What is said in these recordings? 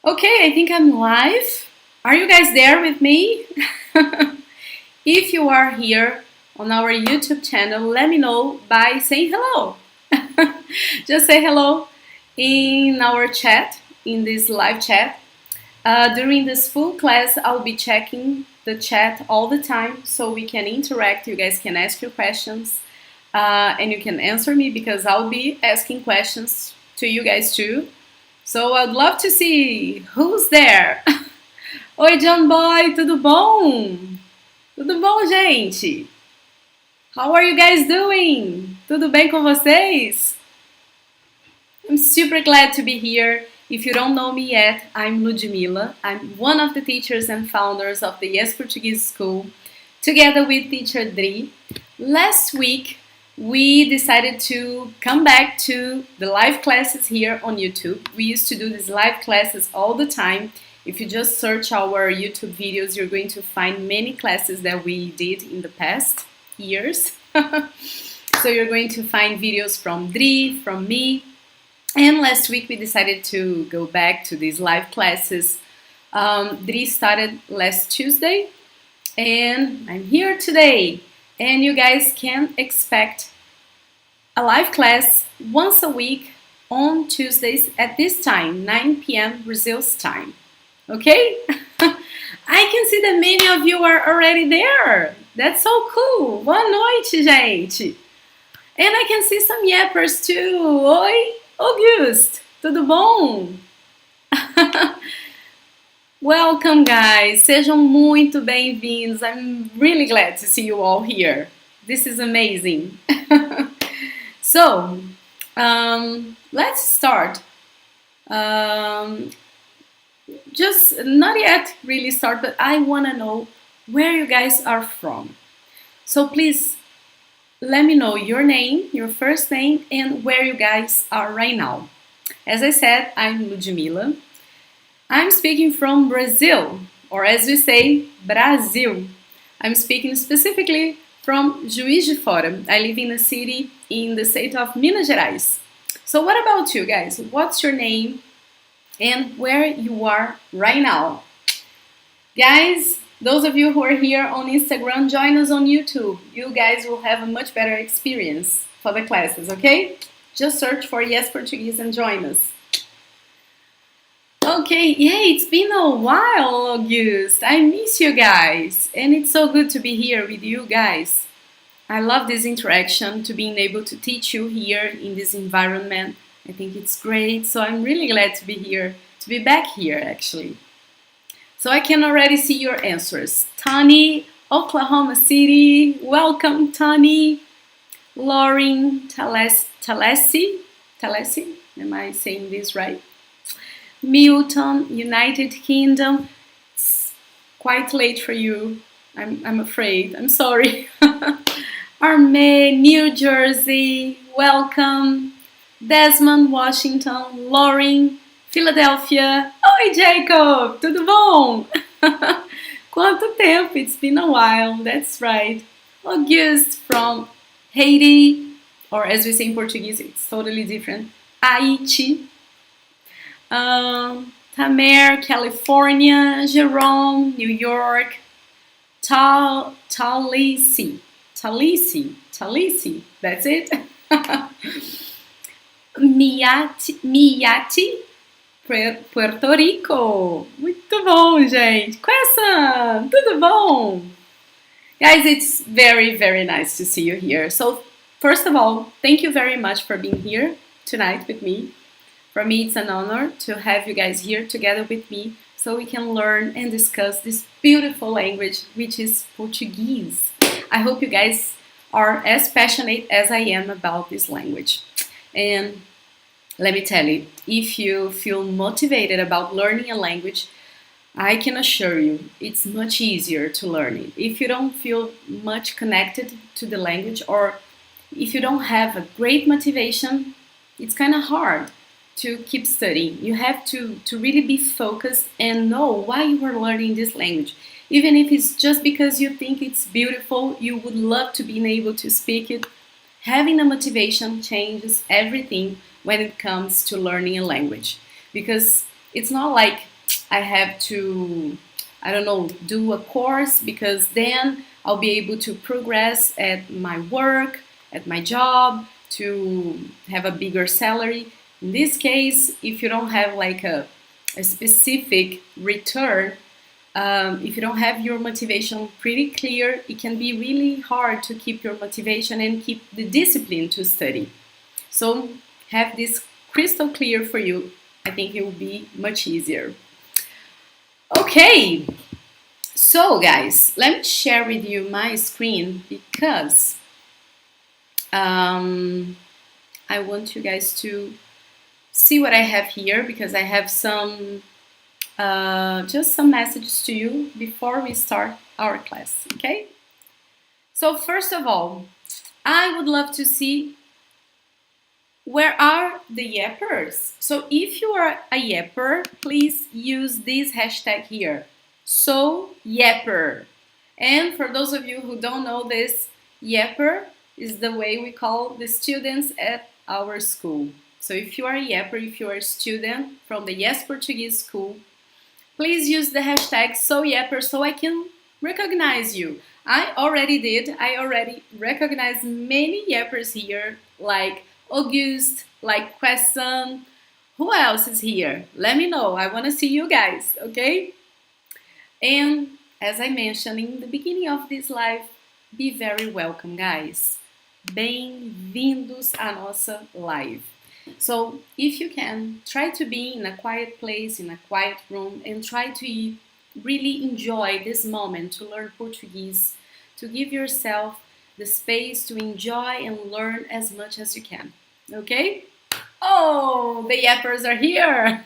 Okay, I think I'm live. Are you guys there with me? If you are here on our YouTube channel, let me know by saying hello. Just say hello in our chat, in this live chat. During this full class, I'll be checking the chat all the time so we can interact. You guys can ask your questions and you can answer me because I'll be asking questions to you guys too. So I'd love to see who's there. Oi, John Boy, tudo bom? Tudo bom, gente? How are you guys doing? Tudo bem com vocês? I'm super glad to be here. If you don't know me yet, I'm Ludmila. I'm one of the teachers and founders of the Yes Portuguese School, together with teacher Dri. Last week, we decided to come back to the live classes here on YouTube. We used to do these live classes all the time. If you just search our YouTube videos, you're going to find many classes that we did in the past years. So you're going to find videos from Dri, from me. And last week we decided to go back to these live classes. Dri started last Tuesday and I'm here today. And you guys can expect a live class once a week on Tuesdays at this time, 9 p.m. Brazil's time. Okay? I can see that many of you are already there. That's so cool. Boa noite, gente. And I can see some yappers too. Oi, Auguste. Tudo bom? Welcome, guys. Sejam muito bem-vindos. I'm really glad to see you all here. This is amazing. So, let's start. Just not yet really start, but I want to know where you guys are from. So please let me know your name, your first name, and where you guys are right now. As I said, I'm Ludmila. I'm speaking from Brazil, or as we say, Brasil. I'm speaking specifically from Juiz de Fora. I live in a city in the state of Minas Gerais. So what about you guys? What's your name and where you are right now? Guys, those of you who are here on Instagram, join us on YouTube. You guys will have a much better experience for the classes, okay? Just search for Yes Portuguese and join us. Okay, yay, it's been a while, Auguste. I miss you guys. And it's so good to be here with you guys. I love this interaction, to being able to teach you here in this environment. I think it's great. So I'm really glad to be here, to be back here actually. So I can already see your answers. Tani, Oklahoma City. Welcome, Tani. Lauren Talesi. Am I saying this right? Milton, United Kingdom. It's quite late for you, I'm afraid. I'm sorry. Arme, New Jersey. Welcome. Desmond, Washington. Lauren, Philadelphia. Oi, Jacob! Tudo bom? Quanto tempo? It's been a while. That's right. Auguste from Haiti, or as we say in Portuguese, it's totally different. Haiti. Tamer, California. Jerome, New York. Talisi. That's it. Miyati, Puerto Rico. Muito bom, gente. Question, tudo bom? Guys, it's very, very nice to see you here. So, first of all, thank you very much for being here tonight with me. For me, it's an honor to have you guys here together with me so we can learn and discuss this beautiful language, which is Portuguese. I hope you guys are as passionate as I am about this language. And let me tell you, if you feel motivated about learning a language, I can assure you it's much easier to learn it. If you don't feel much connected to the language, or if you don't have a great motivation, it's kind of hard to keep studying. You have to really be focused and know why you are learning this language. Even if it's just because you think it's beautiful, you would love to be able to speak it. Having a motivation changes everything when it comes to learning a language. Because it's not like I have to, I don't know, do a course because then I'll be able to progress at my work, at my job, to have a bigger salary. In this case, if you don't have like a specific return, if you don't have your motivation pretty clear, it can be really hard to keep your motivation and keep the discipline to study. So have this crystal clear for you. I think it will be much easier. Okay, so guys, let me share with you my screen because I want you guys to see what I have here because I have some just some messages to you before we start our class, okay? So first of all, I would love to see where are the yappers. So if you are a yapper, please use this hashtag here, so yapper. And for those of you who don't know this, yapper is the way we call the students at our school. So if you are a yapper, if you are a student from the Yes Portuguese School, please use the hashtag SoYapper so I can recognize you. I already did. I already recognize many yappers here, like Auguste, like Quesson. Who else is here? Let me know. I want to see you guys, okay? And as I mentioned in the beginning of this live, be very welcome, guys. Bem-vindos à nossa live. So if you can, try to be in a quiet place, in a quiet room, and try to really enjoy this moment to learn Portuguese, to give yourself the space to enjoy and learn as much as you can, okay? Oh, the yappers are here!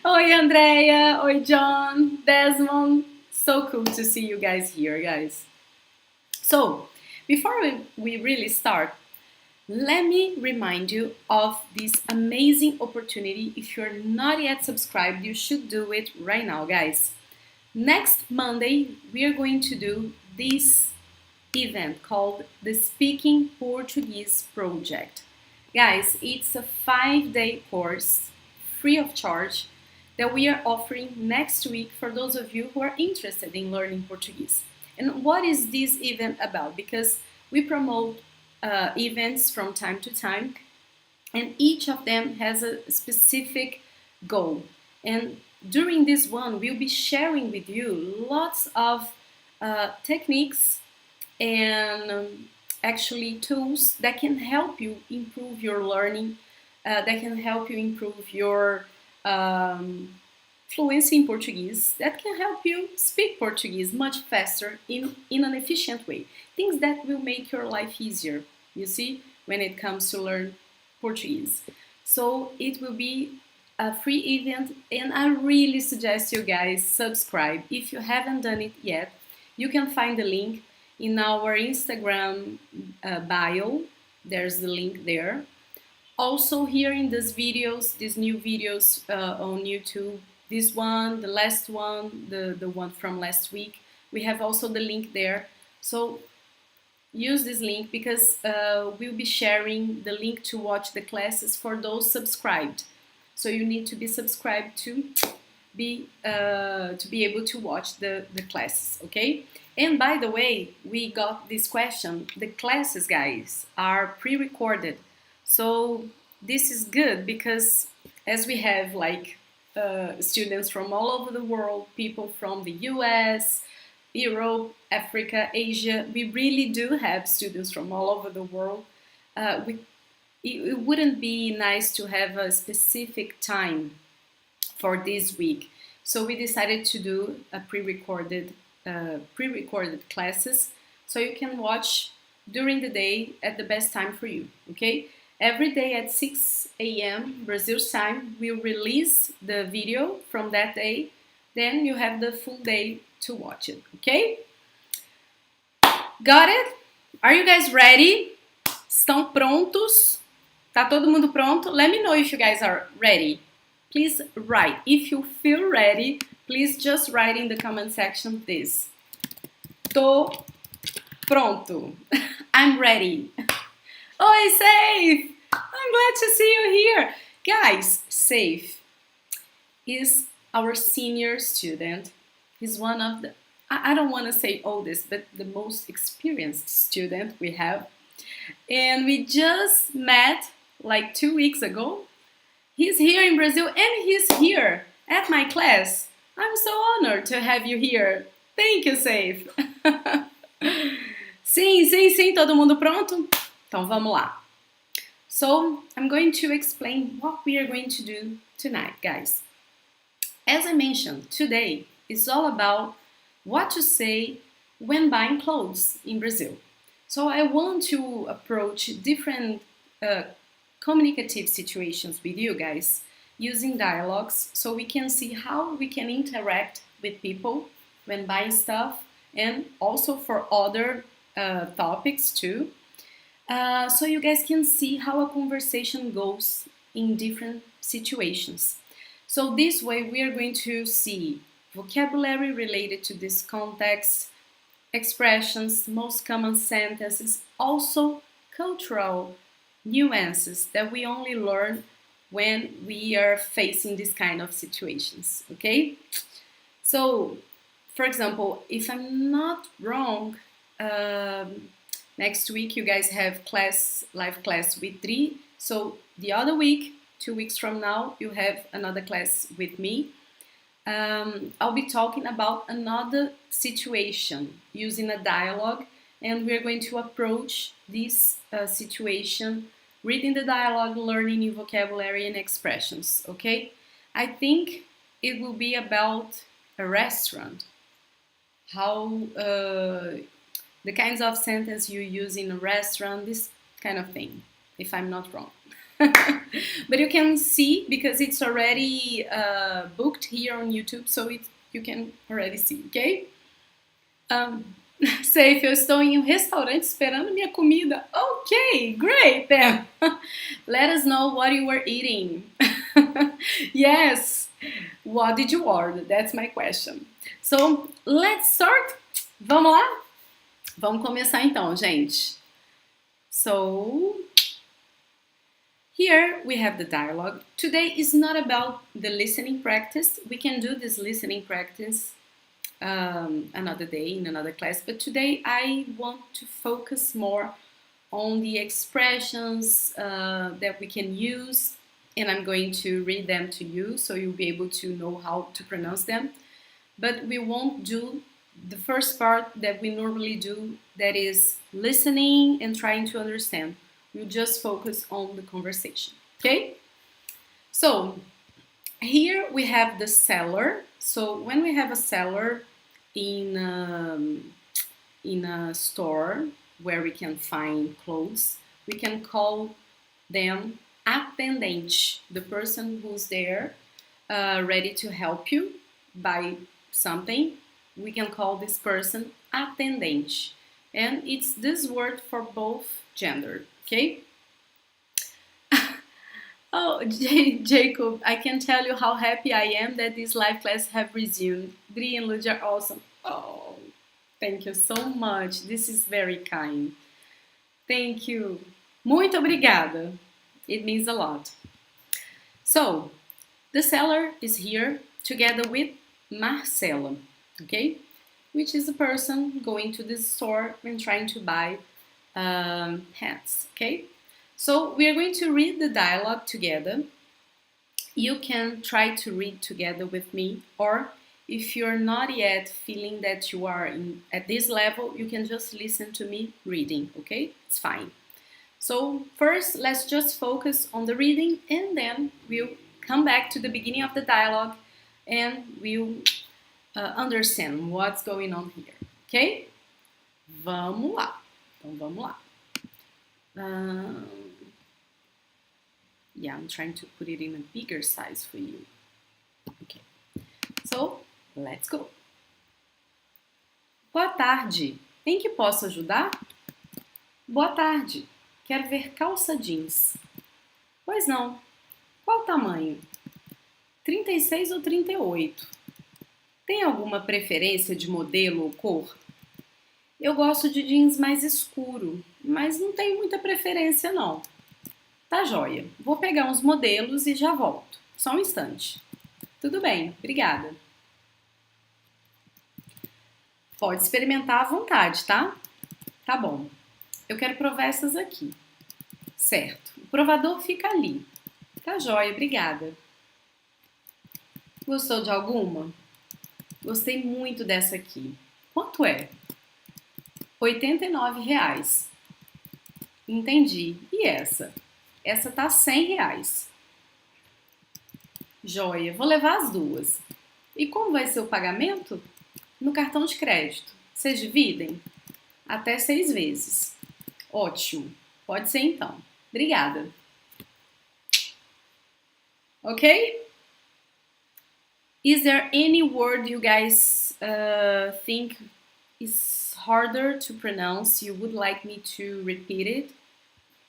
Oi, Andrea! Oi, John! Desmond! So cool to see you guys here, guys. So, before we really start, let me remind you of this amazing opportunity. If you're not yet subscribed, you should do it right now, guys. Next Monday, we are going to do this event called the Speaking Portuguese Project. Guys, it's a 5-day course, free of charge, that we are offering next week for those of you who are interested in learning Portuguese. And what is this event about? Because we promote events from time to time, and each of them has a specific goal. And during this one, we'll be sharing with you lots of techniques and actually tools that can help you improve your learning, that can help you improve your fluency in Portuguese, that can help you speak Portuguese much faster in an efficient way. Things that will make your life easier, you see, when it comes to learn Portuguese. So it will be a free event, and I really suggest you guys subscribe. If you haven't done it yet, you can find the link in our Instagram bio. There's the link there. Also here in these videos, these new videos on YouTube, this one, the last one, the one from last week, we have also the link there. So use this link because we'll be sharing the link to watch the classes for those subscribed. So you need to be subscribed to be able to watch the classes, okay? And by the way, we got this question. The classes, guys, are pre-recorded. So this is good because as we have like students from all over the world, people from the US, Europe, Africa, Asia, we really do have students from all over the world. It wouldn't be nice to have a specific time for this week. So we decided to do a pre-recorded classes so you can watch during the day at the best time for you, okay? Every day at 6 a.m. Brazil's time, we'll release the video from that day. Then you have the full day to watch it, okay? Got it? Are you guys ready? Estão prontos? Tá todo mundo pronto? Let me know if you guys are ready. Please write. If you feel ready, please just write in the comment section this. Tô pronto. I'm ready. Oi, Safe! I'm glad to see you here. Guys, Safe is our senior student. He's one of the, I don't want to say oldest, but the most experienced student we have. And we just met like 2 weeks ago. He's here in Brazil and he's here at my class. I'm so honored to have you here. Thank you, Safe. Sim, todo mundo pronto? Então vamos lá. So, I'm going to explain what we are going to do tonight, guys. As I mentioned, today is all about what to say when buying clothes in Brazil. So I want to approach different communicative situations with you guys using dialogues so we can see how we can interact with people when buying stuff and also for other topics too. So you guys can see how a conversation goes in different situations. So this way we are going to see vocabulary related to this context, expressions, most common sentences, also cultural nuances that we only learn when we are facing this kind of situations, okay? So, for example, if I'm not wrong, next week you guys have live class with Dri. So the other week, 2 weeks from now, you have another class with me. I'll be talking about another situation using a dialogue, and we're going to approach this situation reading the dialogue, learning new vocabulary and expressions, okay? I think it will be about a restaurant, how the kinds of sentence you use in a restaurant, this kind of thing, if I'm not wrong. But you can see, because it's already booked here on YouTube, so you can already see, okay? Safe, eu estou em um restaurante esperando minha comida. Okay, great then. Let us know what you were eating. Yes, what did you order? That's my question. So, let's start. Vamos lá? Vamos começar então, gente. So, here we have the dialogue. Today is not about the listening practice. We can do this listening practice another day in another class, but today I want to focus more on the expressions that we can use, and I'm going to read them to you so you'll be able to know how to pronounce them. But we won't do the first part that we normally do, that is listening and trying to understand. We'll just focus on the conversation, okay? So, here we have the seller. So, when we have a seller in a store where we can find clothes, we can call them atendente, the person who's there ready to help you buy something. We can call this person atendente. And it's this word for both gender, okay? Oh, Jacob, I can tell you how happy I am that this live class have resumed. Dri and Lud are awesome. Oh, thank you so much. This is very kind. Thank you. Muito obrigada. It means a lot. So, the seller is here together with Marcela, okay? Which is a person going to the store and trying to buy hats, okay? So we are going to read the dialogue together. You can try to read together with me, or if you're not yet feeling that you are at this level, you can just listen to me reading, okay? It's fine. So first, let's just focus on the reading, and then we'll come back to the beginning of the dialogue and we'll understand what's going on here, okay? Vamos lá. Então vamos lá. Yeah, I'm trying to put it in a bigger size for you. Okay. So, let's go. Boa tarde. Em que posso ajudar? Boa tarde. Quero ver calça jeans. Pois não. Qual tamanho? 36 ou 38? Tem alguma preferência de modelo ou cor? Eu gosto de jeans mais escuro, mas não tenho muita preferência não. Tá joia. Vou pegar uns modelos e já volto. Só um instante. Tudo bem, obrigada. Pode experimentar à vontade, tá? Tá bom. Eu quero provar essas aqui. Certo. O provador fica ali. Tá joia, obrigada. Gostou de alguma? Gostei muito dessa aqui. Quanto é? R$ 89. Entendi. E essa? Essa tá R$ 100. Joia, vou levar as duas. E como vai ser o pagamento? No cartão de crédito. Vocês dividem? Até 6 vezes. Ótimo. Pode ser então. Obrigada. Ok? Is there any word you guys think is harder to pronounce? You would like me to repeat it?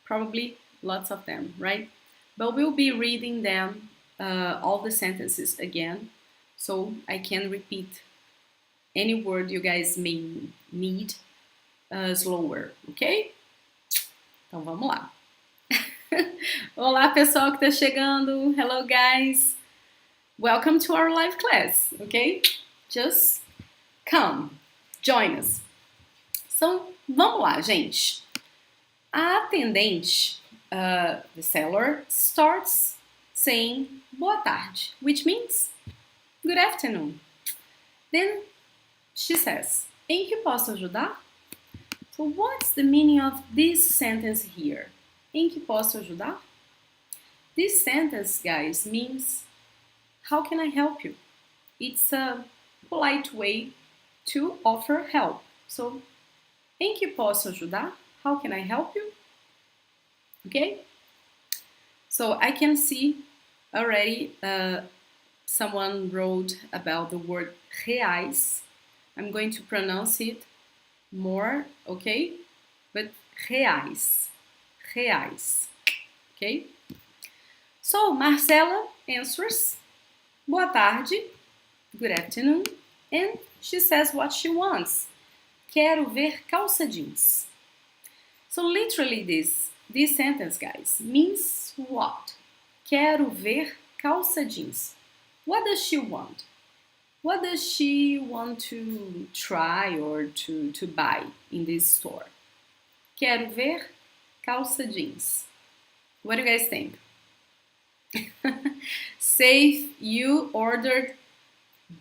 Probably lots of them, right? But we'll be reading them, all the sentences again, so I can repeat any word you guys may need slower, ok? Então vamos lá. Olá, pessoal que está chegando. Hello, guys. Welcome to our live class, ok? Just come, join us. Então, vamos lá, gente. A atendente, the seller, starts saying boa tarde, which means good afternoon. Then she says, em que posso ajudar? So what's the meaning of this sentence here? Em que posso ajudar? This sentence, guys, means how can I help you? It's a polite way to offer help. So, em que posso ajudar? How can I help you? Okay? So I can see already someone wrote about the word reais. I'm going to pronounce it more, okay? But reais, reais, okay? So Marcela answers, boa tarde, good afternoon, and she says what she wants. Quero ver calça jeans. So literally this sentence, guys, means what? Quero ver calça jeans. What does she want? What does she want to try or to buy in this store? Quero ver calça jeans. What do you guys think? Safe, you ordered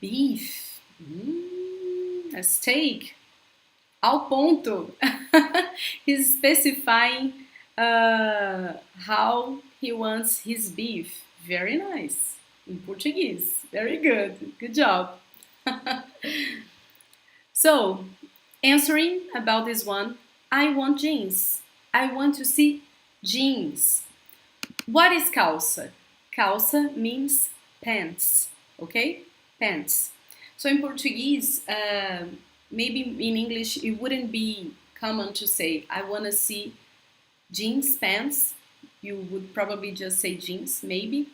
beef. A steak. Ao ponto. He's specifying how he wants his beef. Very nice. In Portuguese. Very good. Good job. So, answering about this one, I want jeans. I want to see jeans. What is calça? Calça means pants, okay? Pants. So in Portuguese, maybe in English it wouldn't be common to say, I want to see jeans pants. You would probably just say jeans, maybe.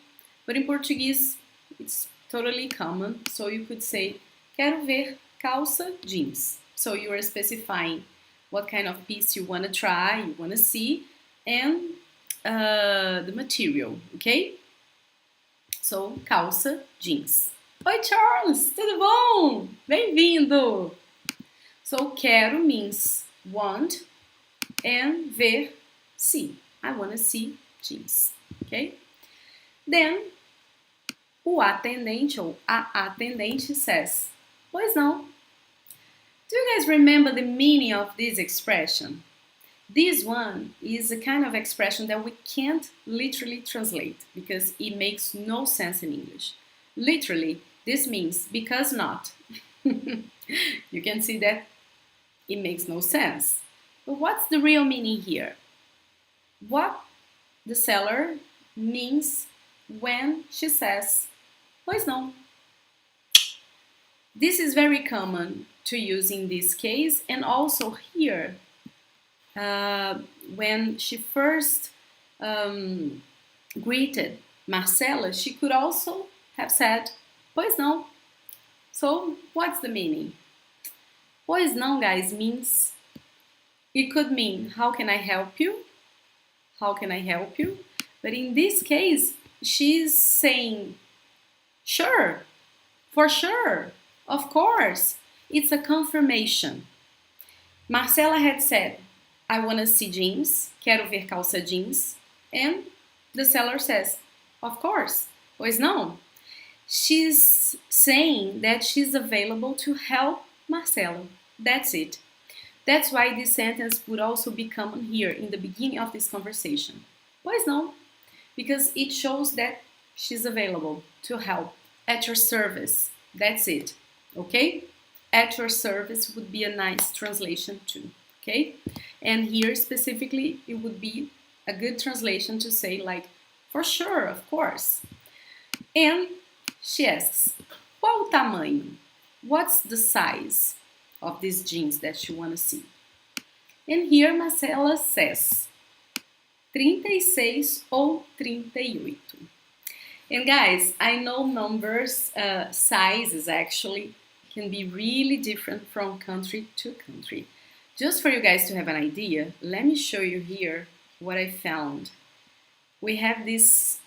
But in Portuguese, it's totally common. So you could say, quero ver calça jeans. So you are specifying what kind of piece you want to try, you want to see, and the material, okay? So, calça jeans. Oi, Charles, tudo bom? Bem-vindo! So, quero means want and ver, see. I want to see jeans, okay? Then, o atendente ou a atendente says, pois não. Do you guys remember the meaning of this expression? This one is a kind of expression that we can't literally translate because it makes no sense in English. Literally, this means because not. You can see that it makes no sense. But what's the real meaning here? What the seller means when she says, pois não. This is very common to use in this case and also here. When she first greeted Marcela, she could also have said, pois não. So, what's the meaning? Pois não, guys, means, it could mean, how can I help you? How can I help you? But in this case, she's saying Sure, for sure, of course. It's a confirmation. Marcela had said, I want to see jeans, quero ver calça jeans. And the seller says, of course, pois não. She's saying that she's available to help Marcelo. That's it. That's why this sentence would also be common here in the beginning of this conversation. Pois não, because it shows that she's available to help, at your service. That's it. Okay? At your service would be a nice translation too. Okay? And here specifically, it would be a good translation to say like, for sure, of course. And she asks, qual o tamanho? What's the size of these jeans that you want to see? And here Marcela says, 36 ou 38. And guys, I know numbers, sizes actually can be really different from country to country. Just for you guys to have an idea, let me show you here what I found. We have this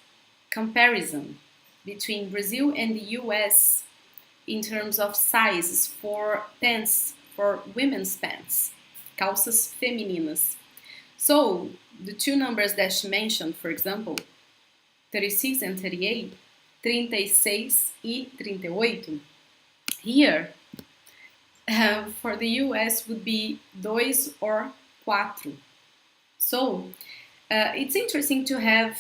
comparison between Brazil and the US in terms of sizes for pants, for women's pants, calças femininas. So the two numbers that she mentioned, for example, 36 and 38, 36 e 38. Here, for the US would be dois or quatro. So it's interesting to have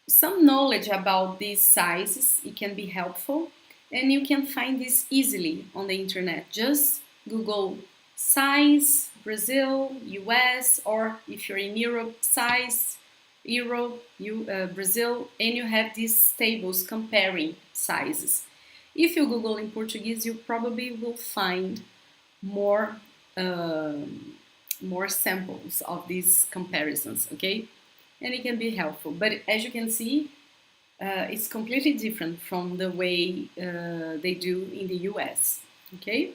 some knowledge about these sizes. It can be helpful, and you can find this easily on the internet. Just Google size Brazil, US, or if you're in Europe, size Europe, Brazil, and you have these tables comparing sizes. If you Google in Portuguese, you probably will find more samples of these comparisons, okay? And it can be helpful. But as you can see, it's completely different from the way they do in the US, okay?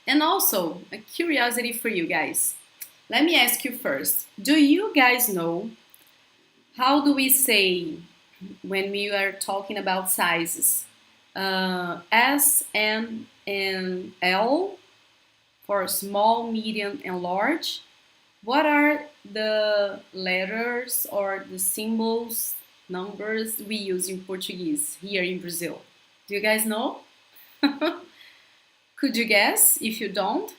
And also, a curiosity for you guys. Let me ask you first, do you guys know how do we say when we are talking about sizes? S, M, and L for small, medium, and large. What are the letters or the symbols, numbers we use in Portuguese here in Brazil? Do you guys know? Could you guess? If you don't,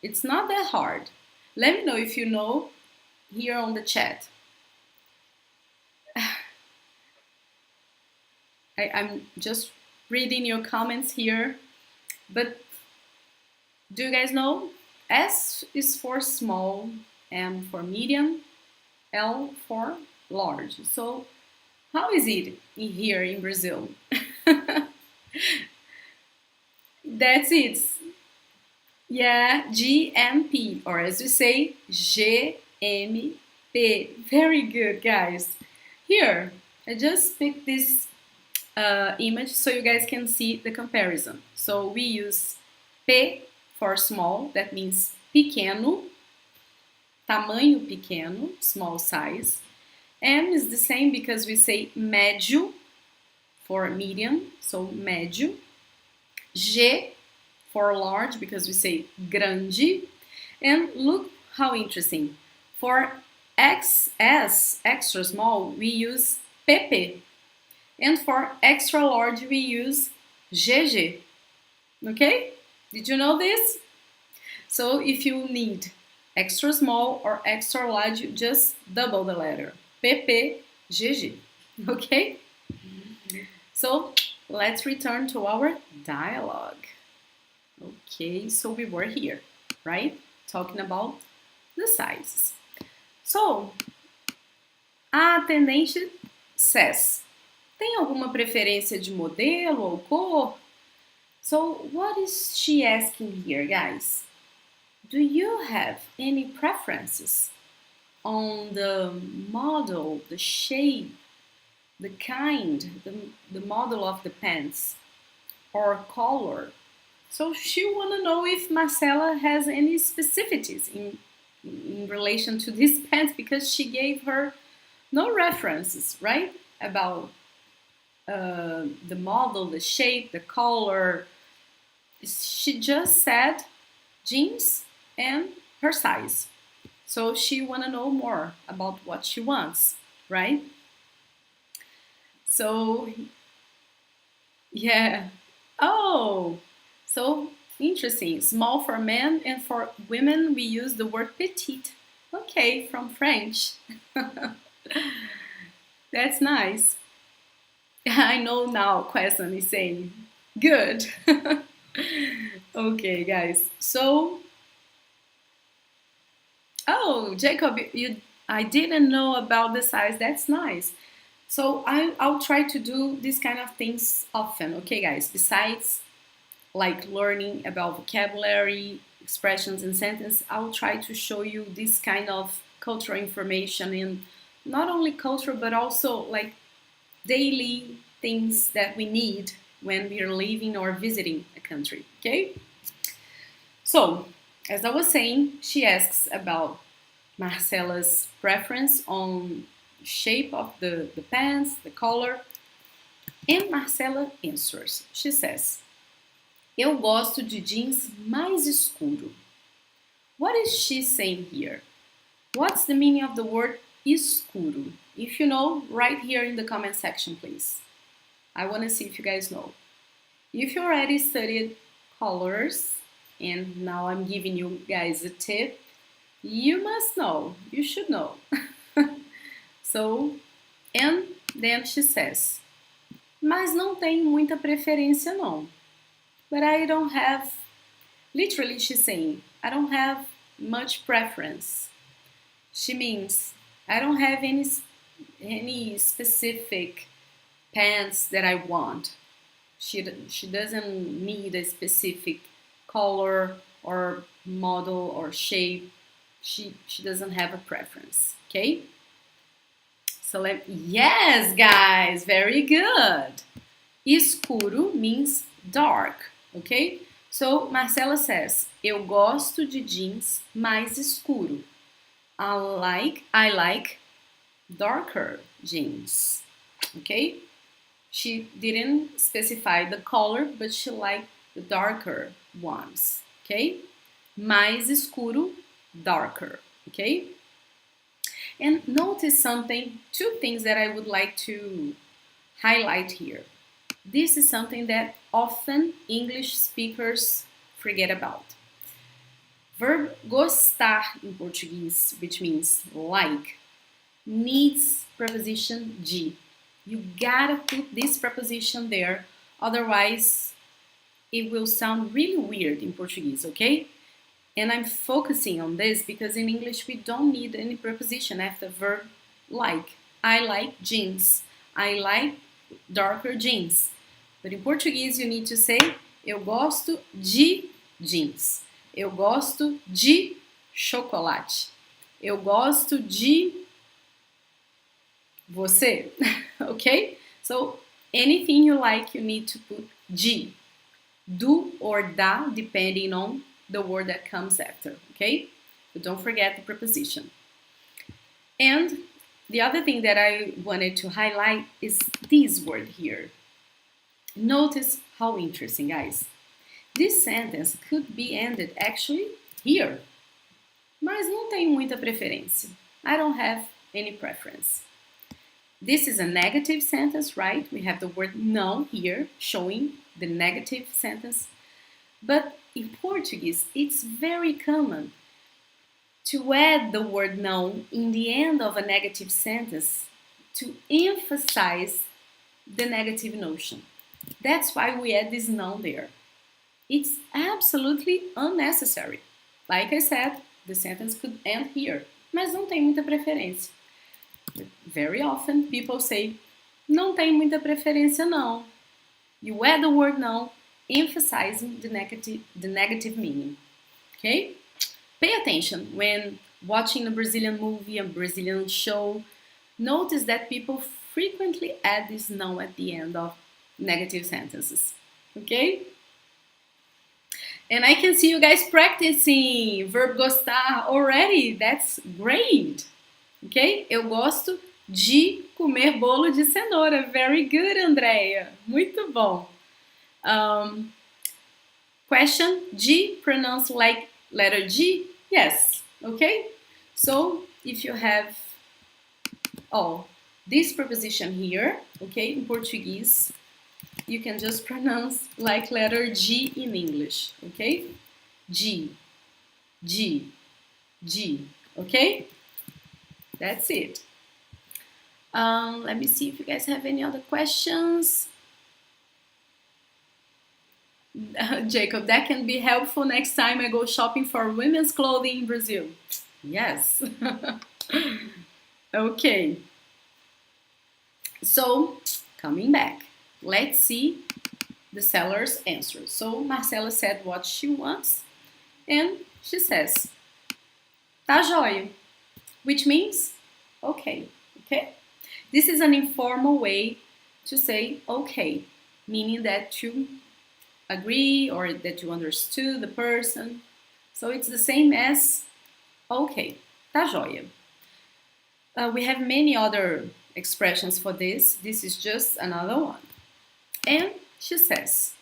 it's not that hard. Let me know if you know here on the chat. I'm just reading your comments here, but do you guys know? S is for small, M for medium, L for large. So how is it here in Brazil? That's it. Yeah, GMP, or as we say, GMP. Very good, guys. Here, I just picked this image so you guys can see the comparison. So we use P for small, that means pequeno, tamanho pequeno, small size. M is the same because we say médio for medium, so médio. G for large because we say grande. And look how interesting. For XS, extra small, we use PP. And for extra large, we use GG. Okay? Did you know this? So if you need extra small or extra large, you just double the letter. PP, GG. Okay? So let's return to our dialogue. Okay, so we were here, right? Talking about the sizes. So, a atendente says, tem alguma preferência de modelo ou cor? So, what is she asking here, guys? Do you have any preferences on the model, the shape, the kind, the model of the pants, or color? So she want to know if Marcela has any specificities in relation to these pants because she gave her no references, right? about the model, the shape, the color. She just said jeans and her size. So she want to know more about what she wants, right? So, yeah. Oh, so interesting. Small for men, and for women we use the word petite. Okay, from French. That's nice. I know now question is saying good. Okay, guys. So, oh, Jacob, I didn't know about the size. That's nice. So I'll try to do these kind of things often. Okay, guys. Besides like learning about vocabulary, expressions, and sentence, I'll try to show you this kind of cultural information in not only culture but also like daily things that we need when we are living or visiting a country. Okay. So as I was saying, she asks about Marcela's preference on shape of the pants, the color, and Marcela answers. She says, eu gosto de jeans mais escuro. What is she saying here? What's the meaning of the word escuro? If you know, write here in the comment section, please. I want to see if you guys know. If you already studied colors, and now I'm giving you guys a tip, you must know, you should know. So, and then she says, mas não tenho muita preferência não. But I don't have, literally she's saying, I don't have much preference. She means, I don't have any specific pants that I want. She doesn't need a specific color or model or shape. She doesn't have a preference, okay? So yes, guys, very good. Escuro means dark, okay? So Marcela says, eu gosto de jeans mais escuro. I like darker jeans, okay? She didn't specify the color, but she liked the darker ones, okay? Mais escuro, darker, okay? And notice something, two things that I would like to highlight here. This is something that often English speakers forget about. Verb gostar in Portuguese, which means like, needs preposition de. You gotta put this preposition there, otherwise it will sound really weird in Portuguese, okay? And I'm focusing on this because in English we don't need any preposition after verb like. I like jeans. I like darker jeans. But in Portuguese you need to say eu gosto de jeans. Eu gosto de chocolate. Eu gosto de você. Okay? So anything you like you need to put de. Do or da depending on the word that comes after, okay? But don't forget the preposition. And the other thing that I wanted to highlight is this word here. Notice how interesting, guys. This sentence could be ended actually here. Mas não tenho muita preferência. I don't have any preference. This is a negative sentence, right? We have the word não here showing the negative sentence. But in Portuguese, it's very common to add the word não in the end of a negative sentence to emphasize the negative notion. That's why we add this não there. It's absolutely unnecessary. Like I said, the sentence could end here, mas não tem muita preferência. Very often people say, não tem muita preferência não. You add the word não, emphasizing the negative meaning. Okay? Pay attention when watching a Brazilian movie, a Brazilian show. Notice that people frequently add this não at the end of negative sentences. Okay? And I can see you guys practicing verb gostar already. That's great. Ok? Eu gosto de comer bolo de cenoura. Very good, Andrea. Muito bom. Question, G pronounced like letter G? Yes, okay? So if you have this preposition here, okay, in Portuguese, you can just pronounce like letter G in English, okay? G, G, G, okay? That's it. Let me see if you guys have any other questions. Jacob, that can be helpful next time I go shopping for women's clothing in Brazil. Yes. Okay. So, coming back, let's see the seller's answer. So, Marcela said what she wants, and she says, tá joia, which means okay, okay? This is an informal way to say okay, meaning that you agree or that you understood the person. So it's the same as okay, tá joia. We have many other expressions for this. This is just another one. And she says,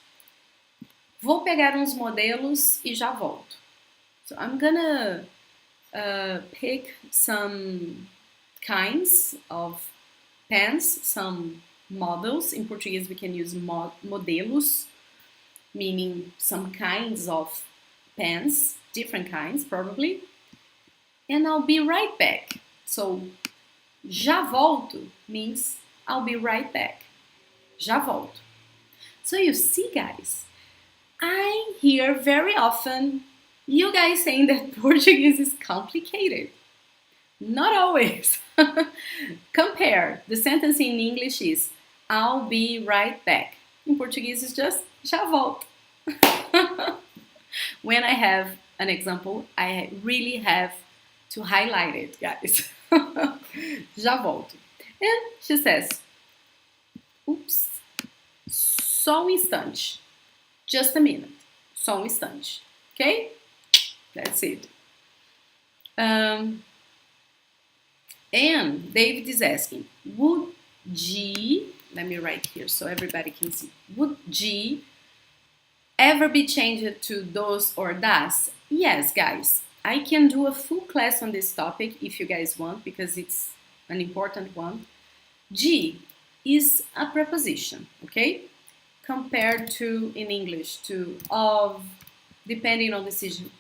vou pegar uns modelos e já volto. So I'm gonna pick some kinds of pens, some models. In Portuguese we can use modelos, meaning some kinds of pens, different kinds probably. And I'll be right back. So, já volto means I'll be right back. Já volto. So you see, guys, I hear very often you guys saying that Portuguese is complicated. Not always. Compare. The sentence in English is I'll be right back. In Portuguese it's just já volto. When I have an example, I really have to highlight it, guys. Já volto. And she says, oops, só um instante. Just a minute. Só um instante. Okay? That's it. And David is asking, would G, let me write here so everybody can see, would G ever be changed to dos or das? Yes, guys. I can do a full class on this topic if you guys want, because it's an important one. G is a preposition, okay? Compared to, in English, to of, depending on the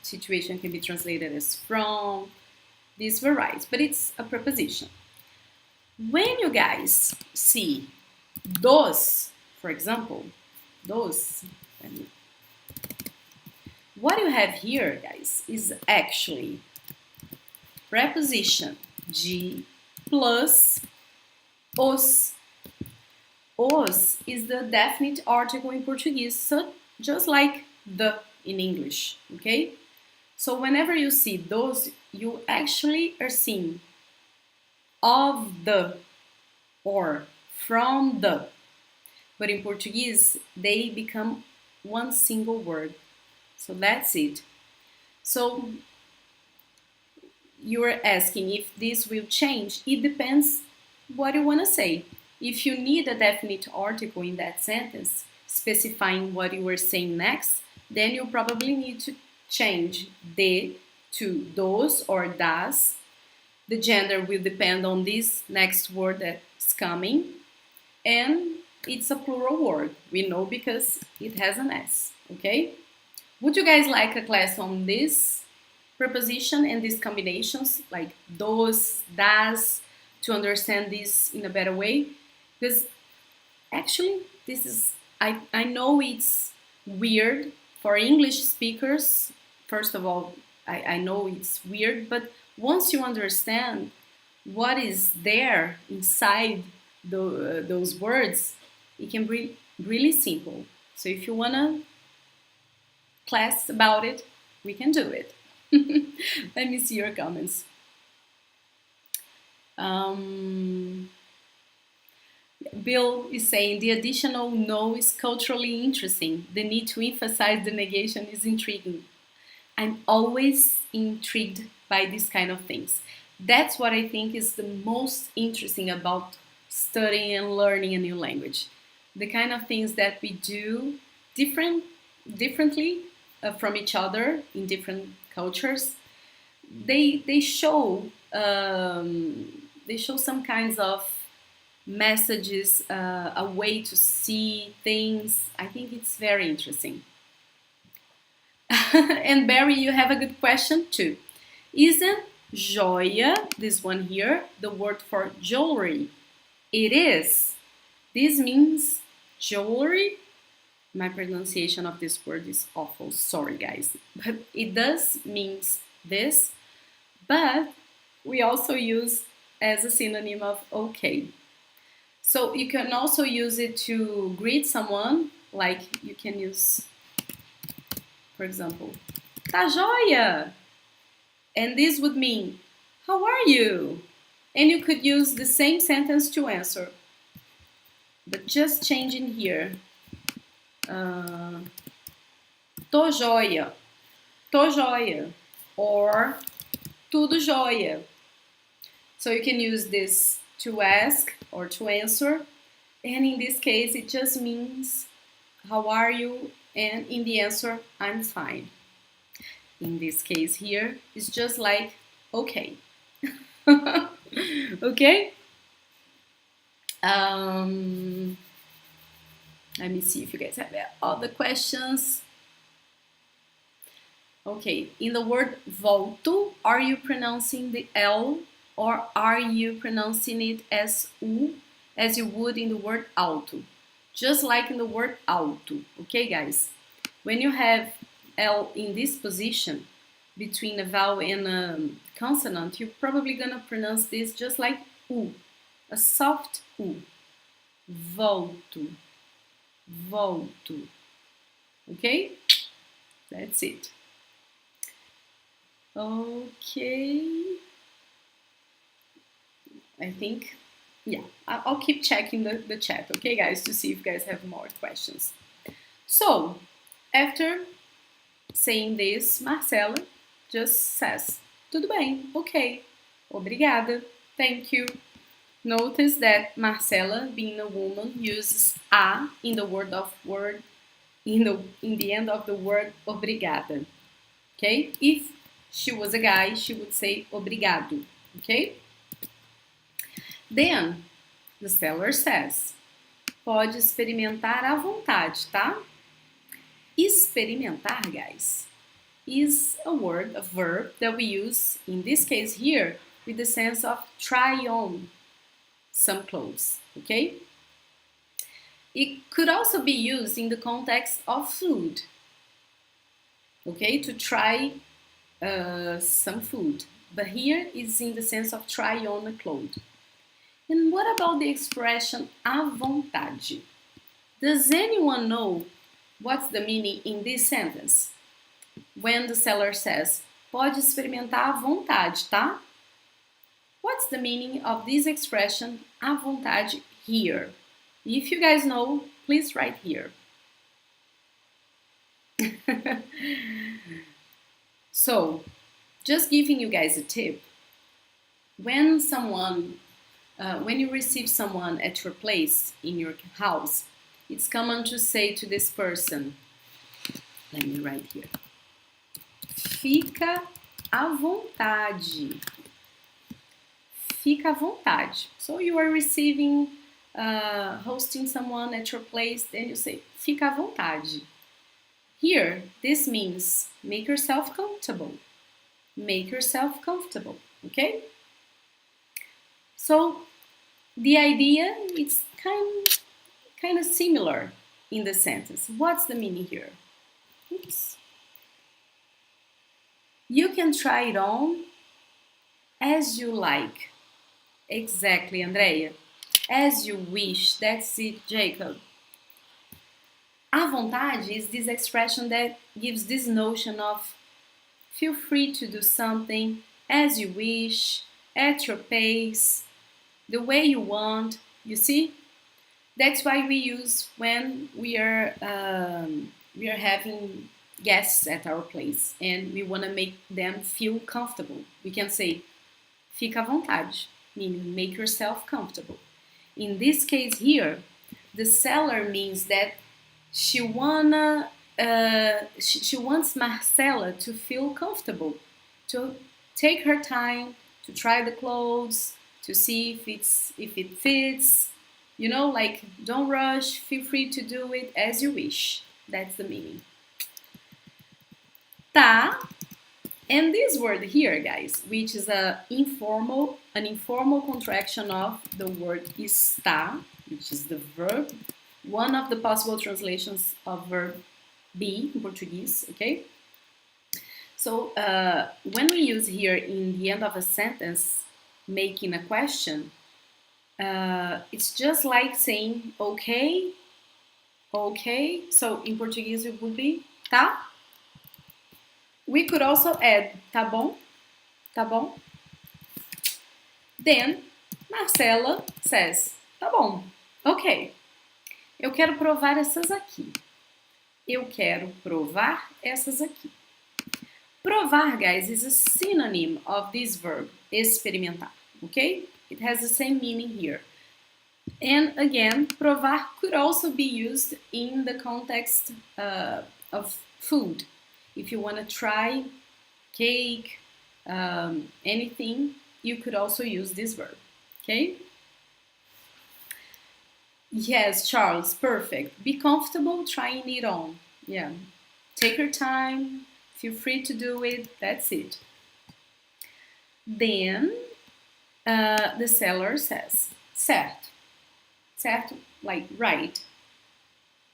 situation, can be translated as from. This varies, but it's a preposition. When you guys see dos, for example, dos, what you have here, guys, is actually preposition G plus os. Os is the definite article in Portuguese, so just like the in English, okay? So whenever you see those, you actually are seeing of the or from the. But in Portuguese, they become one single word. So that's it. So you are asking if this will change. It depends what you want to say. If you need a definite article in that sentence, specifying what you are saying next, then you probably need to change de to dos or das. The gender will depend on this next word that's coming. And it's a plural word. We know because it has an S, okay? Would you guys like a class on this preposition and these combinations, like dos, das, to understand this in a better way? Because actually, this is, I know it's weird for English speakers. First of all, I know it's weird, but once you understand what is there inside those words, it can be really simple. So if you want to class about it, we can do it. Let me see your comments. Bill is saying the additional no is culturally interesting. The need to emphasize the negation is intriguing. I'm always intrigued by these kind of things. That's what I think is the most interesting about studying and learning a new language. The kind of things that we do differently from each other in different cultures. They show they show some kinds of messages, a way to see things. I think it's very interesting. And Barry, you have a good question too. Isn't joia, this one here, the word for jewelry? It is. This means jewelry. My pronunciation of this word is awful. Sorry, guys. But it does means this. But we also use as a synonym of okay. So you can also use it to greet someone. Like you can use, for example, tá joia? And this would mean, how are you? And you could use the same sentence to answer, but just changing here. Tô joia, tô joia, or tudo joia. So you can use this to ask or to answer, and in this case it just means how are you, and in the answer I'm fine. In this case here, it's just like okay. Okay? Let me see if you guys have other questions. Okay, in the word volto, are you pronouncing the L or are you pronouncing it as U, as you would in the word alto? Just like in the word alto, okay guys? When you have L in this position, between a vowel and a consonant, you're probably gonna pronounce this just like U, a soft U. Volto, volto. Okay? That's it. Okay. I think, yeah, I'll keep checking the chat, okay, guys, to see if you guys have more questions. So, after saying this, Marcela just says, tudo bem, okay, obrigada, thank you. Notice that Marcela, being a woman, uses a in the in the end of the word obrigada. Okay? If she was a guy, she would say obrigado. Okay? Then the seller says, pode experimentar à vontade, tá? Experimentar, guys, is a word, a verb that we use in this case here with the sense of try on some clothes, okay? It could also be used in the context of food, okay, to try some food. But here it's in the sense of try on a cloth. And what about the expression à vontade? Does anyone know what's the meaning in this sentence? When the seller says, pode experimentar à vontade, tá? What's the meaning of this expression à vontade here? If you guys know, please write here. So, just giving you guys a tip. When you receive someone at your place, in your house, it's common to say to this person, let me write here, fica à vontade. Fica à vontade. So you are receiving, hosting someone at your place, then you say, fica à vontade. Here, this means make yourself comfortable. Make yourself comfortable, okay? So the idea is kind of similar in the sentence. What's the meaning here? Oops. You can try it on as you like. Exactly, Andrea. As you wish. That's it, Jacob. À vontade is this expression that gives this notion of feel free to do something as you wish, at your pace, the way you want. You see? That's why we use when we are having guests at our place and we want to make them feel comfortable. We can say, fica à vontade, meaning make yourself comfortable. In this case here, the seller means that she wants Marcela to feel comfortable, to take her time, to try the clothes, to see if it fits. You know, like don't rush, feel free to do it as you wish. That's the meaning. Tá. And this word here, guys, which is an informal contraction of the word está, which is the verb, one of the possible translations of verb be in Portuguese, okay? So when we use here in the end of a sentence, making a question, it's just like saying okay, okay. So in Portuguese it would be tá. We could also add tá bom, tá bom. Then Marcela says, tá bom, ok. Eu quero provar essas aqui. Eu quero provar essas aqui. Provar, guys, is a synonym of this verb, experimentar, okay? It has the same meaning here. And again, provar could also be used in the context of food. If you want to try cake, anything, you could also use this verb, okay? Yes, Charles, perfect. Be comfortable trying it on. Yeah, take your time, feel free to do it, that's it. Then the seller says, certo. Certo, like right.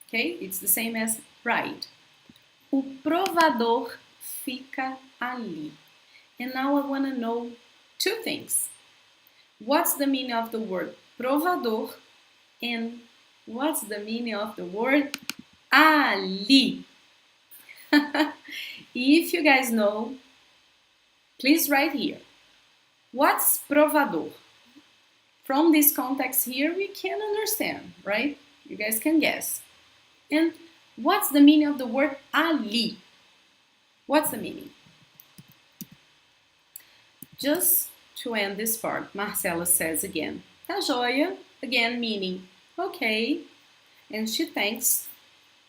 Okay, it's the same as right. O provador fica ali. And now I want to know two things. What's the meaning of the word provador and what's the meaning of the word ali? If you guys know, please write here. What's provador? From this context here, we can understand, right? You guys can guess. And what's the meaning of the word ali? What's the meaning? Just to end this part, Marcela says again, tá joia, again meaning, okay. And she thanks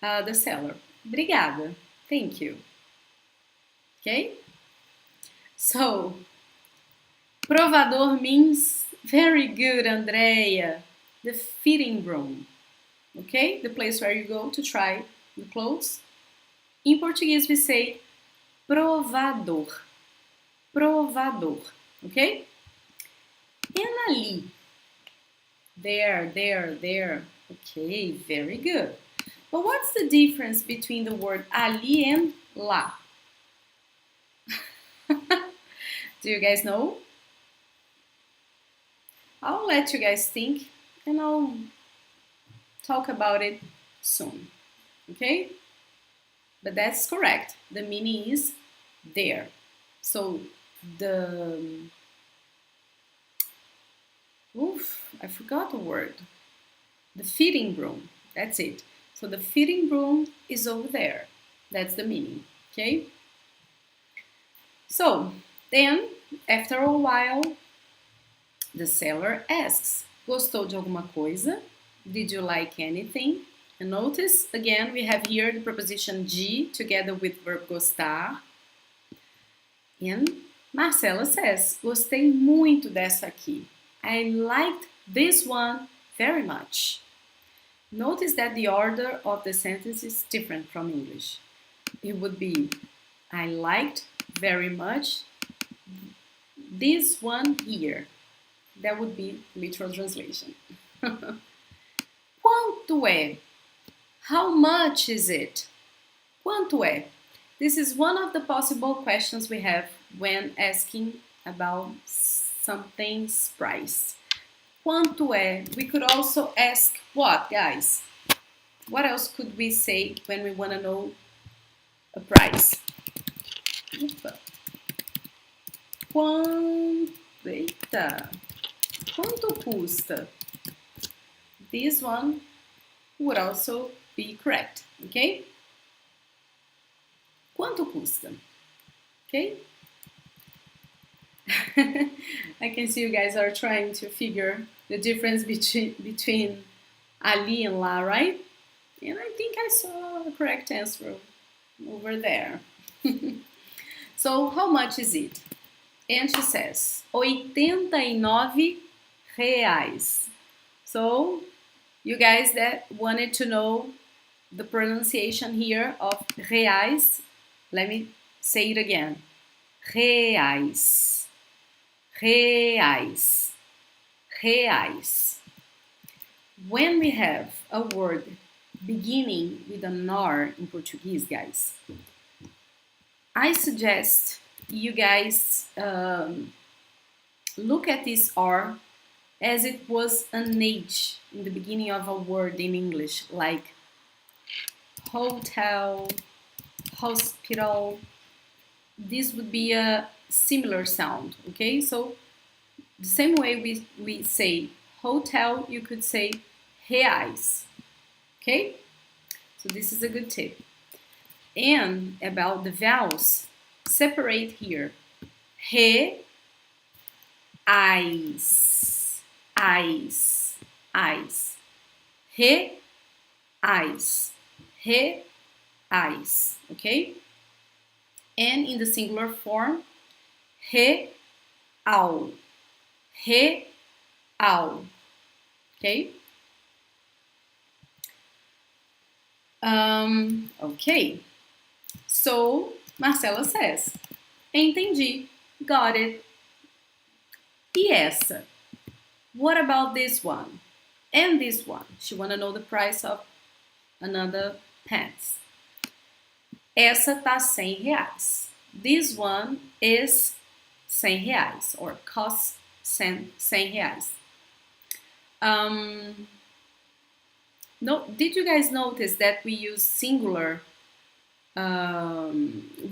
the seller. Obrigada, thank you. Okay? So, provador means very good, Andrea. The fitting room. Okay? The place where you go to try the clothes. In Portuguese we say provador. Provador. Okay? And ali. There. Okay, very good. But what's the difference between the word ali and lá? Do you guys know? I'll let you guys think and I'll talk about it soon. Okay? But that's correct. The meaning is there. So I forgot the word. The fitting room. That's it. So the fitting room is over there. That's the meaning. Okay? So then, after a while, the seller asks, gostou de alguma coisa? Did you like anything? And notice, again, we have here the preposition de together with verb gostar. And Marcela says, gostei muito dessa aqui. I liked this one very much. Notice that the order of the sentence is different from English. It would be, I liked very much this one here. That would be literal translation. Quanto é? How much is it? Quanto é? This is one of the possible questions we have when asking about something's price. Quanto é? We could also ask what, guys? What else could we say when we want to know a price? Quanto custa? This one would also be correct, okay? Quanto custa? Okay? I can see you guys are trying to figure the difference between ali and lá, right? And I think I saw the correct answer over there. So, how much is it? And she says, 89 reais. So, you guys that wanted to know the pronunciation here of reais, let me say it again. Reais, reais, reais. When we have a word beginning with an R in Portuguese, guys, I suggest you guys look at this R as it was an H in the beginning of a word in English, like hotel, hospital. This would be a similar sound, okay? So the same way we say hotel, you could say reais, okay? So this is a good tip. And about the vowels, separate here. Re, eyes, eyes, eyes. Re, eyes, re, eyes, okay? And in the singular form, re, ao, re, ao, okay? Okay. So, Marcela says, entendi, got it. E essa? What about this one? And this one? She wanna know the price of another pants. Essa tá R$100. This one is R$100 or costs R$100. No, did you guys notice that we use singular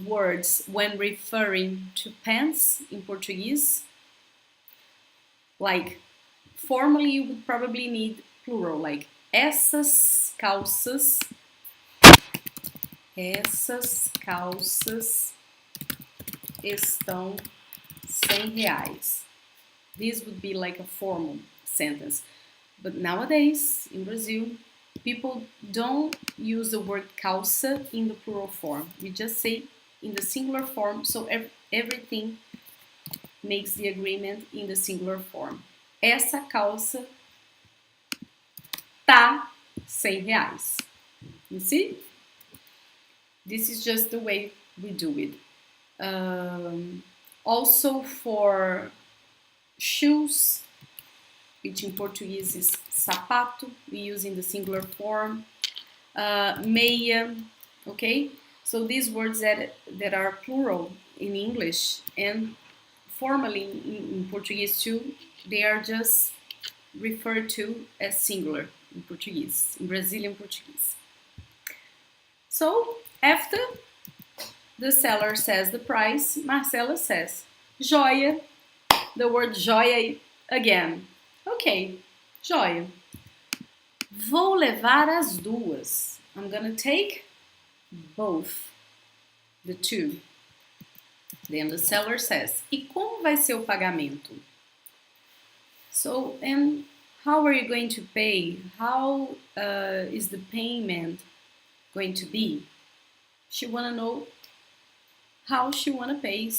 words when referring to pants in Portuguese? Like, formally you would probably need plural, like essas calças estão R$100. This would be like a formal sentence. But nowadays, in Brazil, people don't use the word calça in the plural form. We just say in the singular form, so everything makes the agreement in the singular form. Essa calça tá R$100. You see? This is just the way we do it. Also for shoes, which in Portuguese is sapato, we use in the singular form. Meia, okay? So these words that are plural in English and formally in Portuguese too, they are just referred to as singular in Portuguese, in Brazilian Portuguese. So after the seller says the price, Marcela says, joia, the word joia again. Ok, joia. Vou levar as duas. I'm gonna take both, the two. Then the seller says, e como vai ser o pagamento? So, and how are you going to pay? How is the payment going to be? She wanna know how she wanna pay.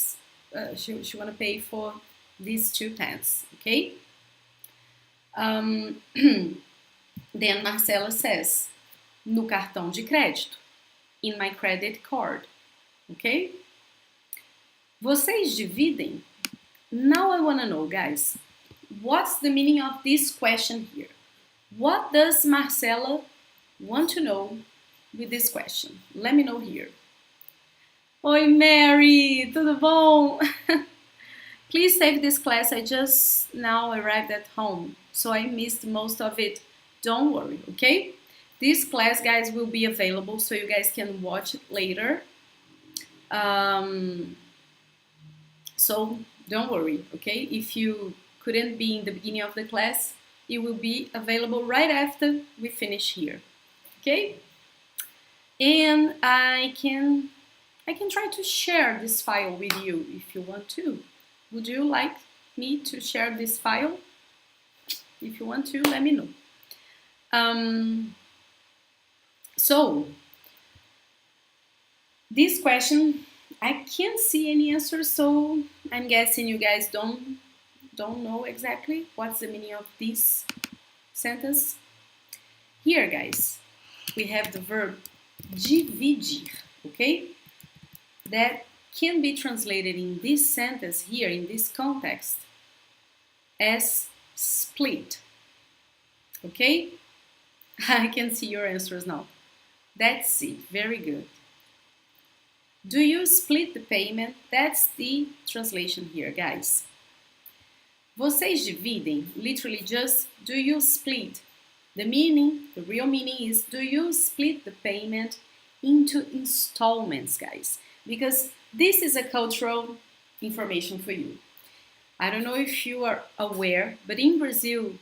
She wanna pay for these two pants, okay? Then Marcela says, no cartão de crédito, in my credit card, okay? Vocês dividem? Now I wanna know, guys, what's the meaning of this question here? What does Marcela want to know with this question? Let me know here. Oi, Mary, tudo bom? Please save this class. I just now arrived at home, so I missed most of it. Don't worry, okay? This class, guys, will be available so you guys can watch it later. So don't worry, okay? If you couldn't be in the beginning of the class, it will be available right after we finish here, okay? And I can try to share this file with you if you want to. Would you like me to share this file? If you want to, let me know. So this question, I can't see any answer, so I'm guessing you guys don't know exactly what's the meaning of this sentence. Here, guys, we have the verb dividir, okay? That can be translated in this sentence here, in this context, as split, okay? I can see your answers now. That's it, very good. Do you split the payment? That's the translation here, guys. Vocês dividem, literally just, do you split? The meaning, the real meaning is, do you split the payment into installments, guys? Because this is a cultural information for you. I don't know if you are aware, but in Brazil,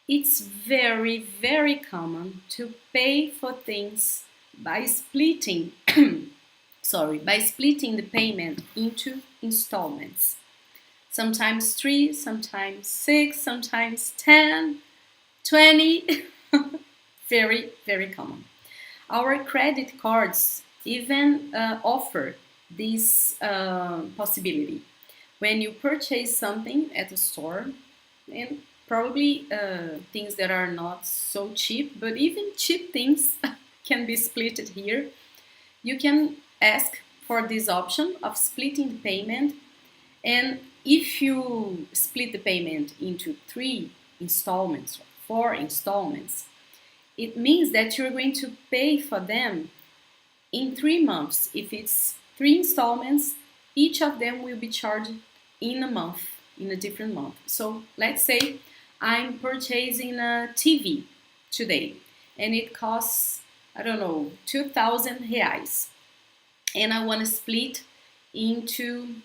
it's very, very common to pay for things by splitting, by splitting the payment into installments. Sometimes 3, sometimes 6, sometimes 10, 20. Very, very common. Our credit cards even offer this possibility. When you purchase something at a store, and probably things that are not so cheap, but even cheap things can be splitted here, you can ask for this option of splitting the payment. And if you split the payment into 3 installments or 4 installments, it means that you're going to pay for them in 3 months. If it's 3 installments, each of them will be charged in a month, in a different month. So let's say I'm purchasing a TV today and it costs, I don't know, 2,000 reais. And I want to split into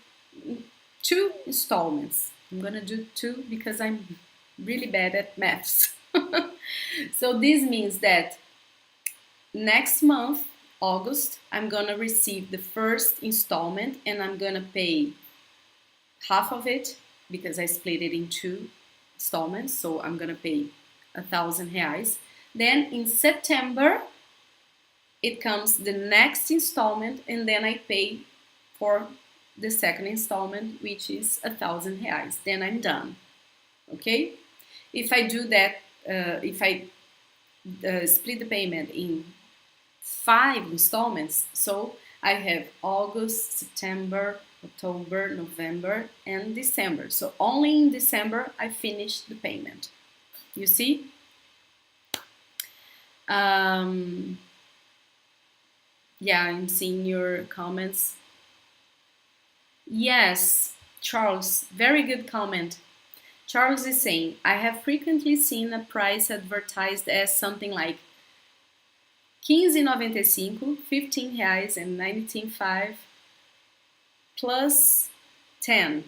2 installments. I'm gonna do 2 because I'm really bad at maths. So this means that next month, August, I'm gonna receive the first installment and I'm gonna pay half of it because I split it in 2 installments. So I'm gonna pay 1,000 reais. Then in September, it comes the next installment and then I pay for the second installment, which is 1,000 reais. Then I'm done. Okay? If I do that, if I split the payment in 5 installments, so I have August, September, October, November, and December. So only in December I finish the payment. You see? Yeah, I'm seeing your comments. Yes, Charles, very good comment. Charles is saying, I have frequently seen a price advertised as something like 15,95, 15 reais and 95 plus 10.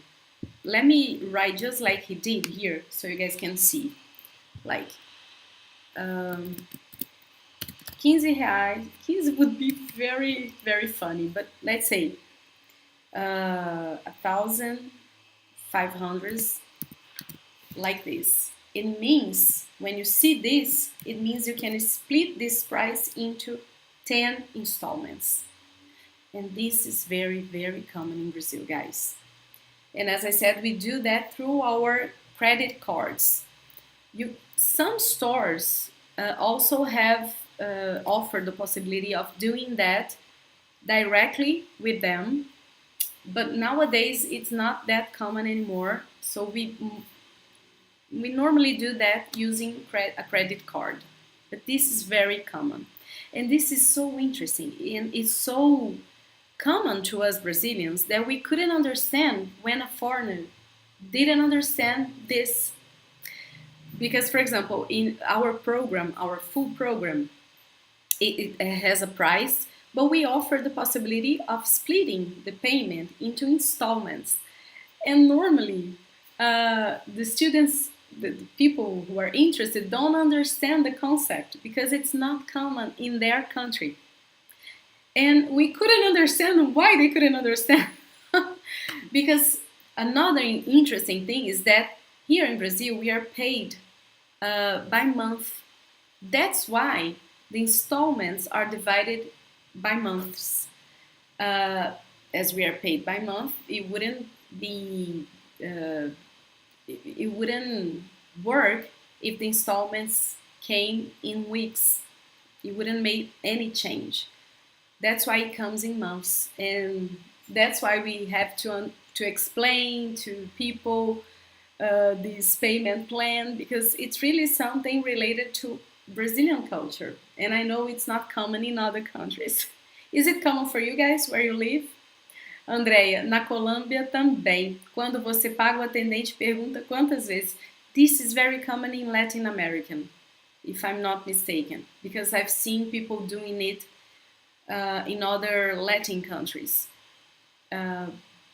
Let me write just like he did here so you guys can see. Like 15 reais, 15 would be very, very funny, but let's say 1,500 like this. It means, when you see this, it means you can split this price into 10 installments. And this is very, very common in Brazil, guys. And as I said, we do that through our credit cards. Some stores also have offered the possibility of doing that directly with them. But nowadays, it's not that common anymore. So we normally do that using a credit card. But this is very common. And this is so interesting. And it's so common to us Brazilians that we couldn't understand when a foreigner didn't understand this. Because, for example, in our program, our full program, it has a price, but we offer the possibility of splitting the payment into installments. And normally, the students, the people who are interested, don't understand the concept because it's not common in their country. And we couldn't understand why they couldn't understand. Because Another interesting thing is that here in Brazil we are paid by month. That's why the installments are divided by months. Uh, as we are paid by month, it wouldn't be it wouldn't work if the installments came in weeks. It wouldn't make any change. That's why it comes in months, and that's why we have to explain to people this payment plan, because it's really something related to Brazilian culture, and I know it's not common in other countries. Is it common for you guys where you live? Andréia, na Colômbia também. Quando você paga, o atendente pergunta quantas vezes. This is very common in Latin American, if I'm not mistaken, because I've seen people doing it in other Latin countries. Uh,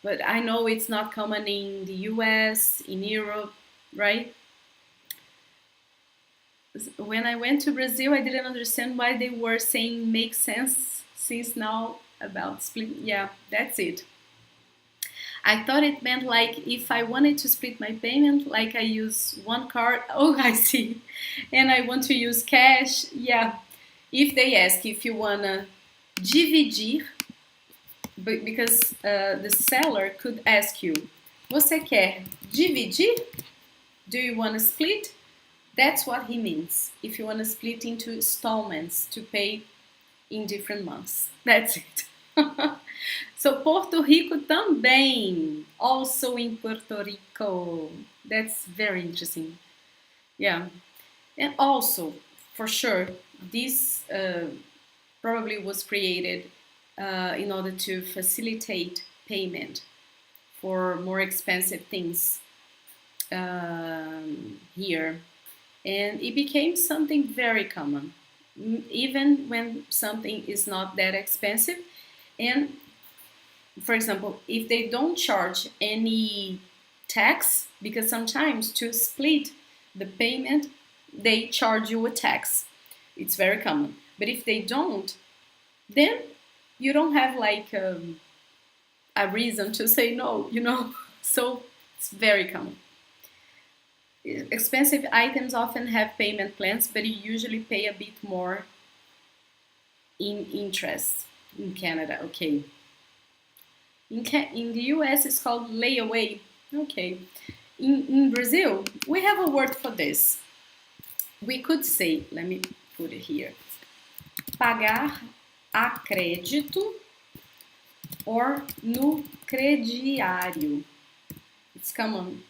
but I know it's not common in the US, in Europe, right? When I went to Brazil, I didn't understand why they were saying makes sense since now about split. Yeah, that's it. I thought it meant like if I wanted to split my payment, like I use one card. Oh, I see. And I want to use cash. Yeah. If they ask if you wanna dividir, because the seller could ask you, você quer dividir? Do you want to split? That's what he means. If you want to split into installments to pay in different months. That's it. So Porto Rico também. Also in Puerto Rico. That's very interesting. Yeah. And also, for sure, this probably was created in order to facilitate payment for more expensive things here. And it became something very common, even when something is not that expensive. And for example, if they don't charge any tax, because sometimes to split the payment, they charge you a tax. It's very common. But if they don't, then you don't have like a reason to say no, you know? So it's very common. Expensive items often have payment plans, but you usually pay a bit more in interest in Canada. Okay. In the US, it's called layaway. Okay. In Brazil, we have a word for this. We could say, let me put it here, pagar a crédito or no crediário. It's common.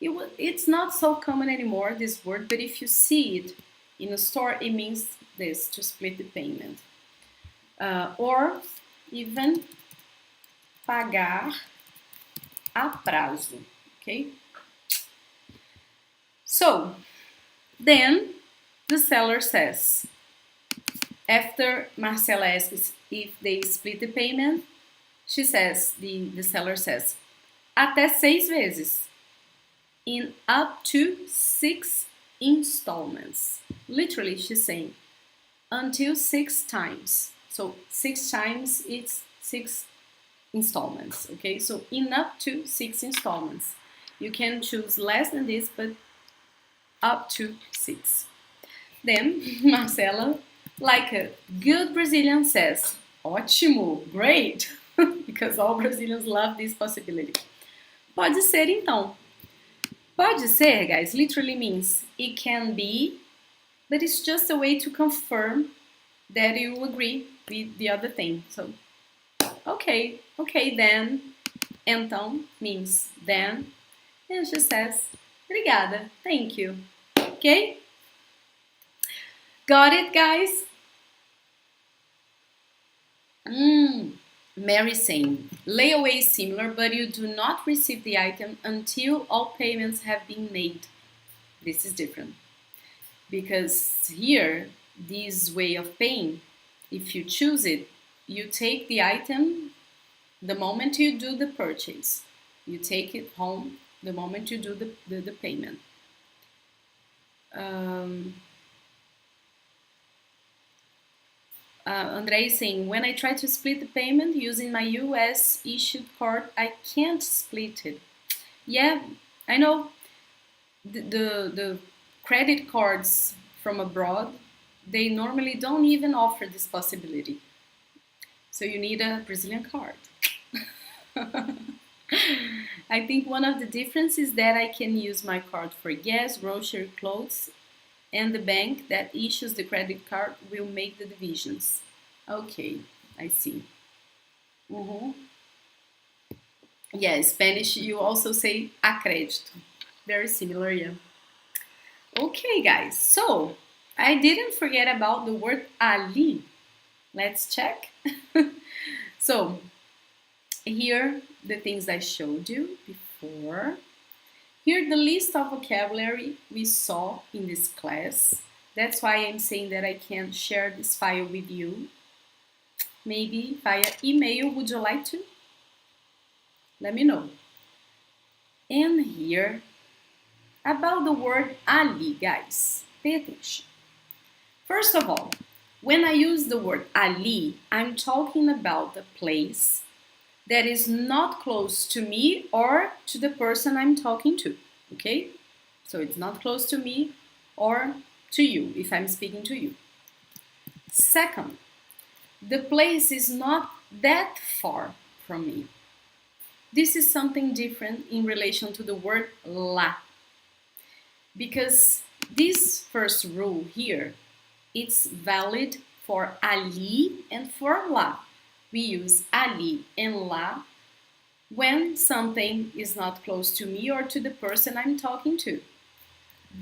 It's not so common anymore, this word, but if you see it in a store, it means this, to split the payment. Or even pagar a prazo, okay? So, then the seller says, after Marcela asks if they split the payment, she says, the seller says, até 6 vezes, in up to 6 installments. Literally, she's saying, until 6 times. So 6 times, it's 6 installments, okay? So in up to 6 installments. You can choose less than this, but up to 6. Then Marcela, like a good Brazilian, says, ótimo, great, because all Brazilians love this possibility. Pode ser então. Pode ser, guys, literally means it can be, but it's just a way to confirm that you agree with the other thing. So, okay then, então means then, and she says, obrigada, thank you. Okay? Got it, guys? Mary saying, layaway is similar, but you do not receive the item until all payments have been made. This is different. Because here, this way of paying, if you choose it, you take the item the moment you do the purchase. You take it home the moment you do the payment. Andre is saying, when I try to split the payment using my US issued card, I can't split it. Yeah, I know the credit cards from abroad, they normally don't even offer this possibility. So you need a Brazilian card. I think one of the differences is that I can use my card for gas, grocery, clothes, and the bank that issues the credit card will make the divisions. Okay, I see. Mm-hmm. Yeah, Spanish, you also say acredito. Very similar, yeah. Okay, guys, so I didn't forget about the word ali. Let's check. So, here the things I showed you before. Here the list of vocabulary we saw in this class. That's why I'm saying that I can share this file with you. Maybe via email, would you like to? Let me know. And here, about the word ali, guys. Pay attention. First of all, when I use the word ali, I'm talking about the place that is not close to me or to the person I'm talking to, okay? So it's not close to me or to you, if I'm speaking to you. Second, the place is not that far from me. This is something different in relation to the word lá, because this first rule here, it's valid for ali and for lá. We use ali and lá when something is not close to me or to the person I'm talking to.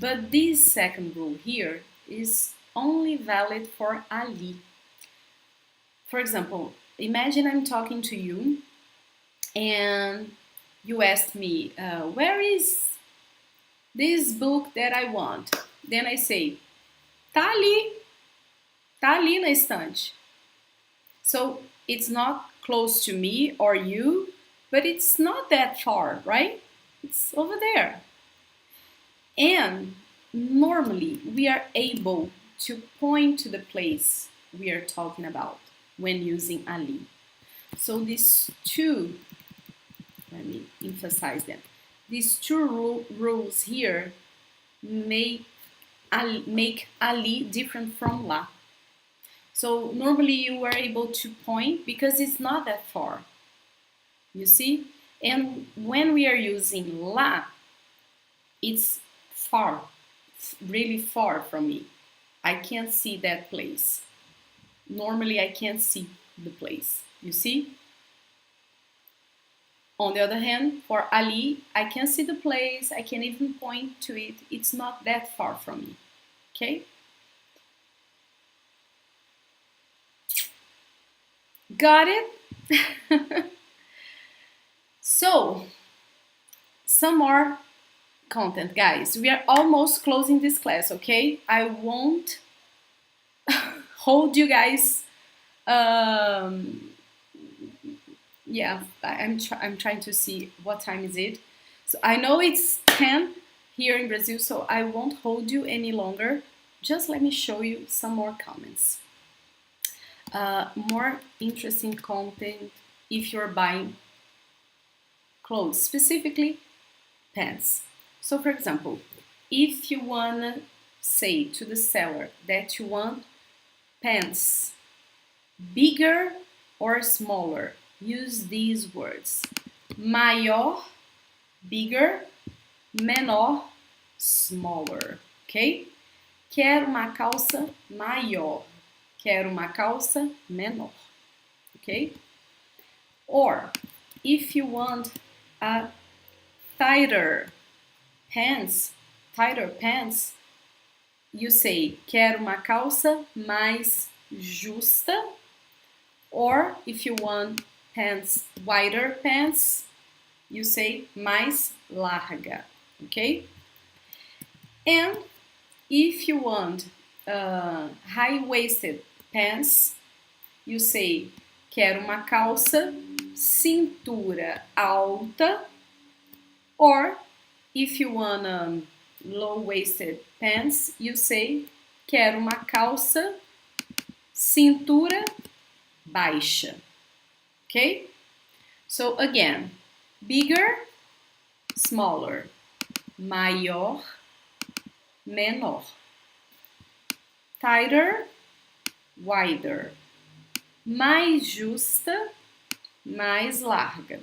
But this second rule here is only valid for ali. For example, imagine I'm talking to you and you ask me, where is this book that I want? Then I say, tá ali na estante. So it's not close to me or you, but it's not that far, right? It's over there. And normally we are able to point to the place we are talking about when using ali. So these two, let me emphasize them. These two rules here make ali different from lá. So normally you are able to point because it's not that far. You see? And when we are using lá, it's far, really far from me. I can't see that place. Normally I can't see the place. You see? On the other hand, for ali, I can see the place, I can even point to it. It's not that far from me. Okay? Got it? So, some more content, guys. We are almost closing this class, okay? I won't hold you guys. Yeah, I'm trying to see what time is it. So I know it's 10 here in Brazil, so I won't hold you any longer. Just let me show you some more comments. More interesting content if you're buying clothes, specifically pants. So for example, if you wanna say to the seller that you want pants bigger or smaller, use these words: maior, bigger, menor, smaller, okay? Quero uma calça maior. Quero uma calça menor, okay? Or if you want a tighter pants, you say quero uma calça mais justa. Or if you want pants, wider pants, you say mais larga, okay? And if you want high-waisted pants, you say quero uma calça cintura alta. Or if you want low-waisted pants, you say quero uma calça cintura baixa. Okay? So again, bigger, smaller. Maior, menor. Tighter, wider. Mais justa, mais larga.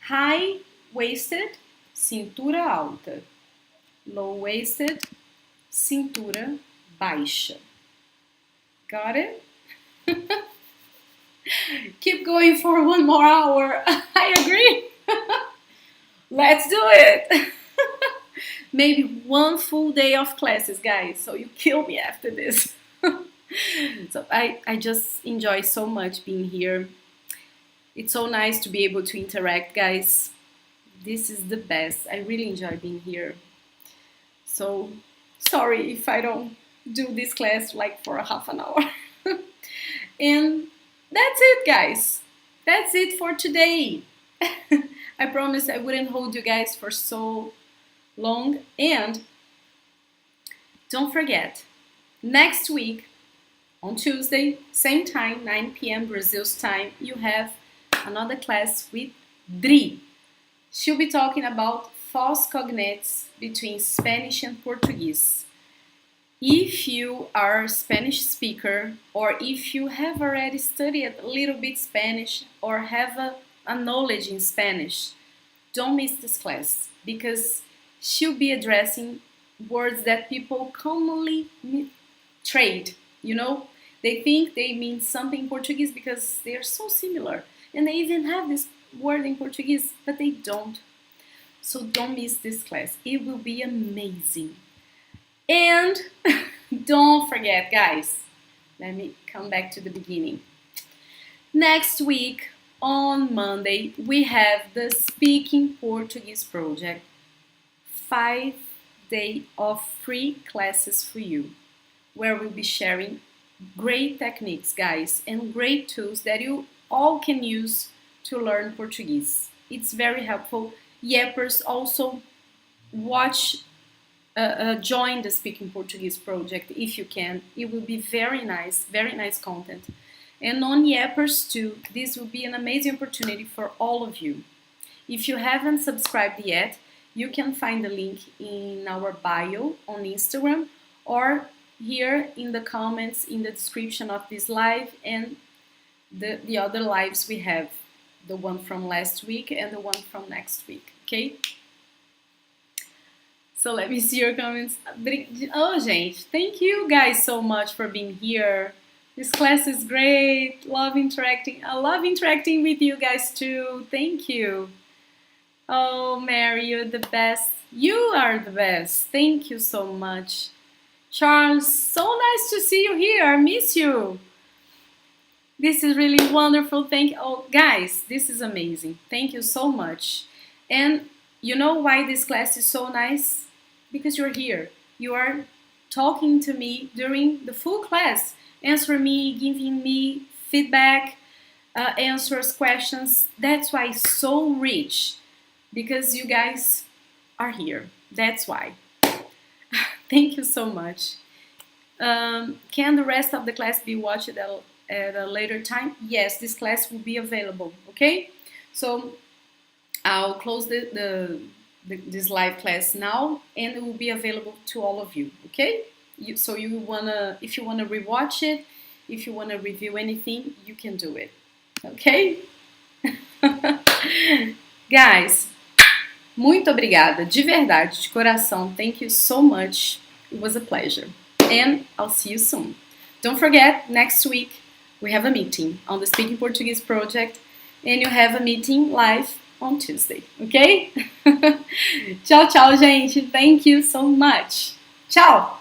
High-waisted, cintura alta. Low-waisted, cintura baixa. Got it? Keep going for 1 more hour. I agree. Let's do it. Maybe 1 full day of classes, guys. So you kill me after this. So I just enjoy so much being here. It's so nice to be able to interact, guys. This is the best. I really enjoy being here. So sorry if I don't do this class like for a half an hour. And that's it, guys. That's it for today. I promised I wouldn't hold you guys for so long. And don't forget, next week on Tuesday, same time, 9 p.m. Brazil's time, you have another class with Dri. She'll be talking about false cognates between Spanish and Portuguese. If you are a Spanish speaker, or if you have already studied a little bit Spanish or have a knowledge in Spanish, don't miss this class, because she'll be addressing words that people commonly trade. You know, they think they mean something in Portuguese because they are so similar, and they even have this word in Portuguese, but they don't. So don't miss this class. It will be amazing. And don't forget, guys, let me come back to the beginning. Next week, on Monday, we have the Speaking Portuguese Project. 5 days of free classes for you, where we'll be sharing great techniques, guys, and great tools that you all can use to learn Portuguese. It's very helpful. Yappers, also join the Speaking Portuguese Project if you can. It will be very nice content. And on Yappers too, this will be an amazing opportunity for all of you. If you haven't subscribed yet, you can find the link in our bio on Instagram, or here in the comments in the description of this live and the other lives we have, the one from last week and the one from next week, okay? So let me see your comments. Oh, gente, thank you guys so much for being here. This class is great. Love interacting. I love interacting with you guys too. Thank you. Oh, Mary, you're the best. You are the best. Thank you so much. Charles, so nice to see you here. I miss you. This is really wonderful. Thank you. Oh, guys, this is amazing. Thank you so much. And you know why this class is so nice? Because you're here. You are talking to me during the full class, answering me, giving me feedback, answers questions. That's why it's so rich, because you guys are here. That's why. Thank you so much. Can the rest of the class be watched at a later time? Yes, this class will be available, okay? So I'll close this live class now, and it will be available to all of you, okay? So if you wanna rewatch it, if you wanna review anything, you can do it, okay? Guys, muito obrigada, de verdade, de coração. Thank you so much. It was a pleasure, and I'll see you soon. Don't forget, next week we have a meeting on the Speaking Portuguese Project, and you have a meeting live on Tuesday, okay? Tchau, tchau, gente. Thank you so much. Tchau!